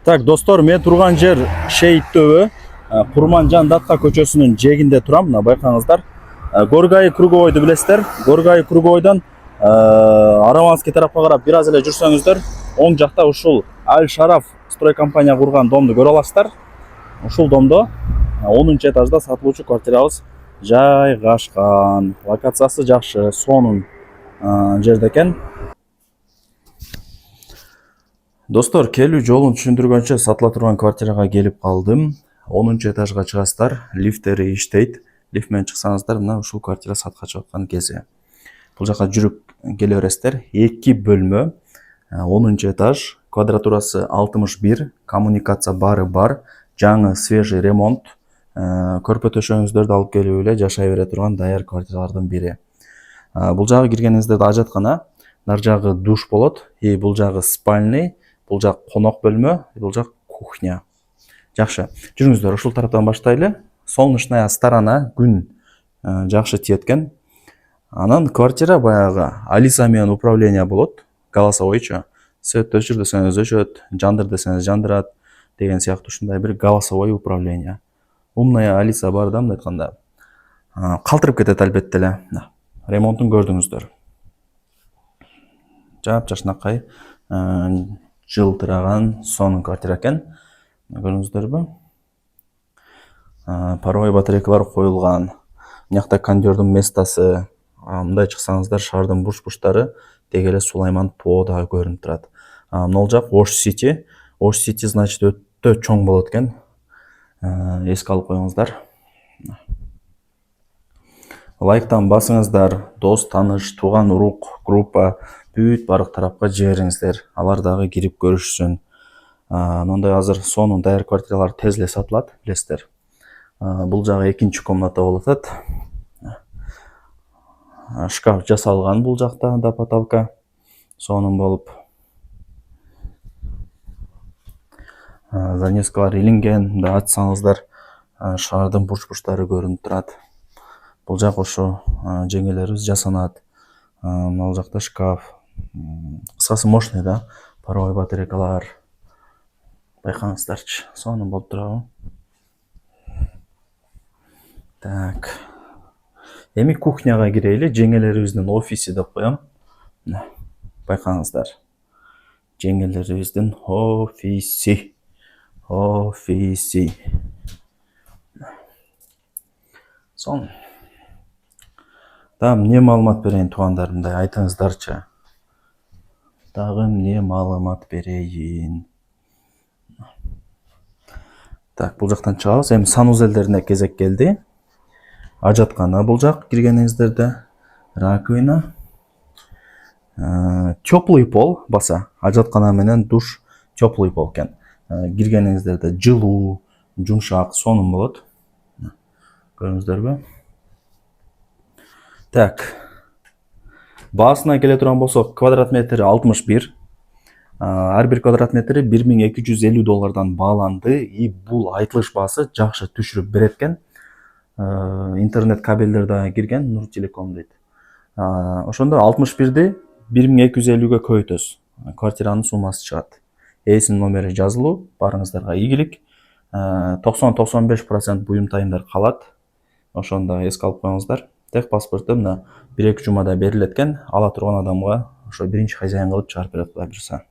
Так, достор, мен турган жер Шейит төбө, Курманжан Датка көчөсүнүн жээгинде турам. Мына байкаңыздар. Горгай круговойду билесиздер. Горгай круговойдон Араванский тарапка карап бир аз эле жүрсөңүздөр, оң жакта ушул Аль Шараф строй компания курган домду көрө аласыздар. Ушул домдо 10 этажда сатылуучу квартирабыз жайгашкан. Локациясы жакшы, сонун жерде экен. Достор, келүү жолун түшүндүргөнчө сатыла турган квартирага келип калдым. 10 этажга чыгасыздар, лифтери иштейт. Лифт менен чыксаңыздар, мына ушул квартира сатка чыгып аткан кези. Бул жака жүрүп келе бересиздер. 2 бөлмө, 10 этаж, квадратурасы 61, коммуникация бары бар, жаңы свежий ремонт. Көрпө төшөгүңүздөрдү алып келип эле жашай бере турган даяр квартиралардын бири. Бул жагы киргениңиздерде ажаткана, нар жагы душ болот, бул жагы спальный, бул жак конок бөлмө, бул жак кухня. Жакшы. Жүрүңүздөр, ушул тараптан баштайлы. Солнечная сторона, күн жакшы тиеткен. Анан квартира баягы Алиса менен управление болот, голосовойчу. Свет өчүр десеңиз өчөт, жандыр десеңиз жандырат деген сыяктуу ушундай бир голосовой управление. Умная Алиса бар да, мындай айтканда. Калтырып кетет албетте эле. Ремонтун көрдүңүздөр. Жап-жашнакай жылтыраган сонун квартира экен. Көрдүңүздөрбү? Паровой батарейкалар коюлган. Мынакта кондёрдун местасы. Мындай чыксаңыздар, шаардын бурч-бурчтары деги эле Сулайман По дагы көрүнүп турат. Могул жак Ош Сити. Ош Сити значит өтө чоң болот экен. Эске алып коюңуздар. Лайктан басыңыздар, дос, таныш, тууган урук, группа бүт барык тарапка жибериңиздер. Алар дагы кирип көрүшсүн. Мындай азыр сонун даяр квартиралар тез эле сатылат, билесиздер. Бул жагы экинчи комната болуп атат. Шкаф жасалган бул жакта да потолка. Сонун болуп. Занескалар илинген, мында ачсаңыздар, шаардын бурч-бурчтары көрүнүп турат. Бул жак ошо жеңелерибиз жасанат. Мына жакта шкаф. Кыскасы мощный да, паровой батарейкалар. Байкаңыздарчы, сонун болуп турабы. Так. Эми кухняга кирейли, жеңелерибиздин офиси деп коем. Байкаңыздар. Жеңелерибиздин офиси. Сон. Дагы эмне маалымат берейин туугандар, мындай айтыңыздарчы. Дагы эмне маалымат берейин. Так, бул жактан чыгабыз. Эми санузелдерине кезек келди. Ажаткана бул жак киргениңиздерде. Раковина. Теплый пол баса. Ажаткана менен душ теплый пол экен. Киргениңиздерде жылуу, жумшак, сонун болот. Көрүңүздөрбү? Так. Баасына келе турган болсок, квадрат метри 61. Ар бир квадрат метри $1250 бааланды. И бул айтылыш баасы жакшы түшүрүп берет экен. Интернет кабелдер да кирген, Нур Телеком дейт. Ошондо 61ди 1250-ге көйтөбүз. Квартиранын суммасы чыгат. Эсинин номери жазылуу, барыңыздарга ийгилик. 90-95% буюм тайымдар калат. Ошондо эске алып коюңуздар. Техпаспорту мына 1-2 жумада берилет экен. Ала турган адамга ошо биринчи хозяин кылып чыгарып берет, Кудай буюрса.